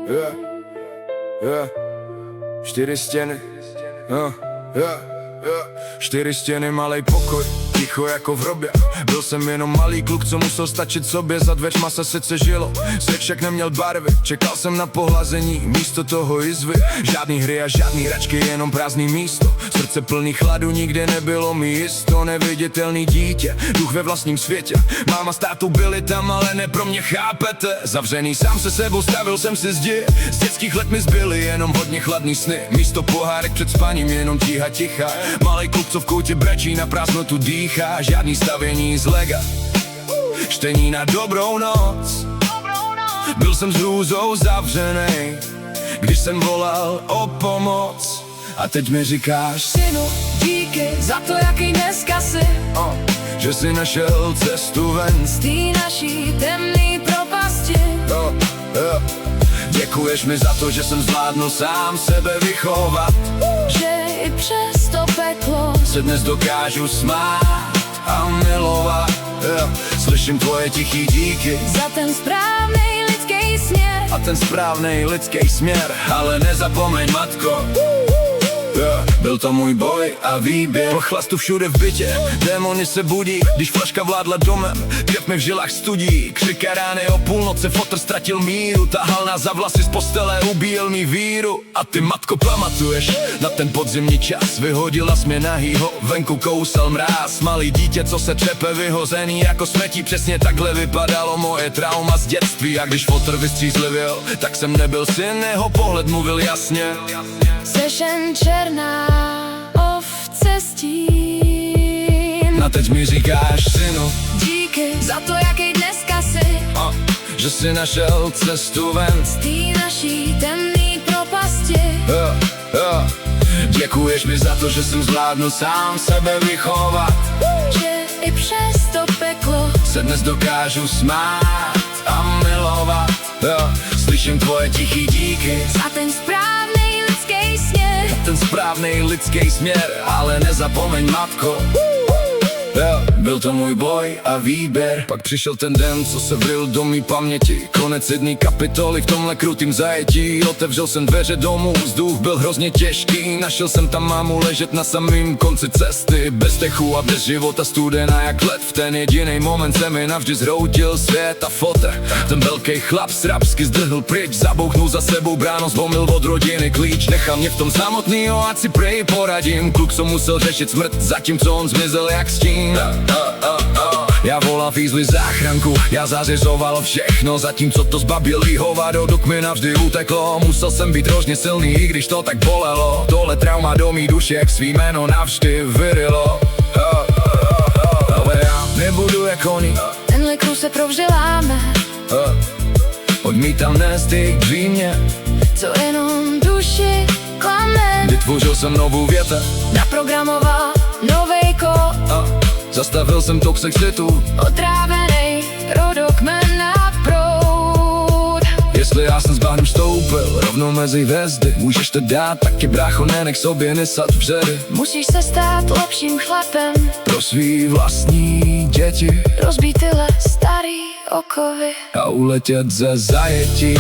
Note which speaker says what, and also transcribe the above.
Speaker 1: Yeah, yeah. 4 stěny, yeah, yeah, yeah. 4 stěny, malej pokoj, ticho jako v hrobě. Byl jsem jenom malý kluk, co musel stačit sobě. Za dveřma se sice žilo, svět však neměl barvy. Čekal jsem na pohlazení, místo toho jizvy. Žádný hry a žádný hračky, jenom prázdný místo. Srdce plný chladu, nikde nebylo mi jisto. Neviditelný dítě, duch ve vlastním světě. Máma s tátou byli tam, ale ne pro mě, chápete? Zavřený sám se sebou, stavil jsem si zdi. Z dětských let mi zbyly jenom hodně chladný sny. Místo pohárek před spaním, jenom tíha ticha. Malej kluk, co v koutě brečí, na prázdnotu dýchá. Žádný stavění z lega, čtení na dobrou noc. Byl jsem s hrůzou zavřenej, když jsem volal o pomoc. A teď mi říkáš:
Speaker 2: synu, díky za to, jaký dneska jsi.
Speaker 1: Že jsi našel cestu ven
Speaker 2: Z té naší temný propasti.
Speaker 1: Děkuješ mi za to, že jsem zvládnul sám sebe vychovat.
Speaker 2: Že i přes to peklo
Speaker 1: Se dnes dokážu smát a milovat. Slyším tvoje tichý díky
Speaker 2: za ten správnej lidský směr.
Speaker 1: a ten správnej lidský směr. Ale nezapomeň, matko, byl to můj boj a výběr. Po chlastu všude v bytě, démoni se budí. Když flaška vládla domem, krev mi v žilách studí. Křik a rány o půlnoci, fotr ztratil míru. Tahal nás za vlasy z postele, ubíjel mi víru. A ty, matko, pamatuješ na ten podzimní čas? Vyhodila jsi mě nahýho, venku kousal mráz. Malý dítě, co se třepe, vyhozený jako smetí. Přesně takhle vypadalo moje trauma z dětství. A když fotr vystřízlivěl, tak jsem nebyl syn, jeho pohled mluvil jasně.
Speaker 2: Seš jen černá ovce stín.
Speaker 1: A teď mi říkáš: synu,
Speaker 2: díky za to, jaký dneska jsi.
Speaker 1: že jsi našel cestu ven
Speaker 2: Z té naší temný propasti.
Speaker 1: Děkuješ mi za to, že jsem zvládnul sám sebe vychovat.
Speaker 2: Že i přes to peklo
Speaker 1: Se dnes dokážu smát a milovat. Slyším tvoje tichý díky
Speaker 2: za ten správnej lidský směr.
Speaker 1: ten správnej lidský směr. Ale nezapomeň, matko, byl to můj boj a výběr. Pak přišel ten den, co se vril do mý paměti. Konec jedný kapitoly v tomhle krutým zajetí. Otevřel jsem dveře domů, vzduch byl hrozně těžký. Našel jsem tam mámu ležet na samým konci cesty. Bez dechu a bez života, studená jak led. V ten jediný moment se mi navždy zhroutil svět a fotr. Ten velký chlap srabsky zdrhl pryč, zabouchnul za sebou bráno, zlomil od rodiny klíč. Nechal mě v tom samotnýho, ať si prej poradím. Kluk, co musel řešit smrt, zatímco on zmizel jak stín. Já volal výzvy záchranku, já zařizoval všechno, zatímco to zbabilý hovado duk mi navždy uteklo. Musel jsem být hrozně silný, i když to tak bolelo. Tohle trauma do mý duše jak svý jméno navždy vyrilo. Ale já nebudu jak oni,
Speaker 2: Tenhle kruh se provželáme,
Speaker 1: odmítám nést jejich břímě.
Speaker 2: co jenom duši klame.
Speaker 1: Vytvořil jsem novou větev,
Speaker 2: Naprogramoval novej kód.
Speaker 1: zastavil jsem toxicitu.
Speaker 2: Otrávenej rodokmen na proud.
Speaker 1: Jestli já jsem s bahnem stoupil rovnou mezi hvězdy, můžeš to dát, taky brácho, nenech sobě nesat vředy.
Speaker 2: Musíš se stát lepším chlapem,
Speaker 1: Pro svý vlastní děti
Speaker 2: rozbít tyhle starý okovy.
Speaker 1: a uletět ze zajetí.